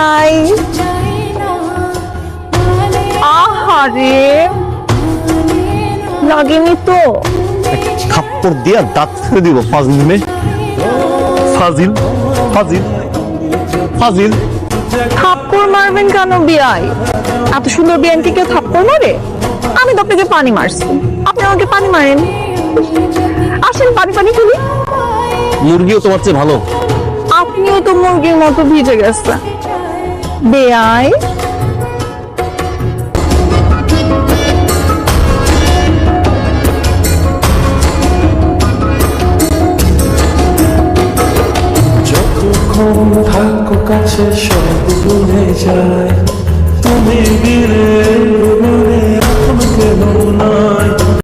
বিয়াই আহারে লাগেনি তো থাপ্পড় দিয়া দাঁত ফেলে দিব ফাজিল মেয়ে ফাজিল ফাজিল ফাজিল থাপ্পড় মারবেন কেন বিয়াই এত সুন্দর বিয়ানকে কেউ থাপ্পড় মারে আমি তো আপনাকে পানি মারছি আপনি আমাকে পানি মারেন আসেন পানি পানি খুলি মুরগিও তোমার চেয়ে ভালো আপনিও তো মুরগির মতো ভিজে গেছে বেয়াই যতক্ষণ থাকো কাছে সব ভুলে যায় তুমি দিলে এখন কেন না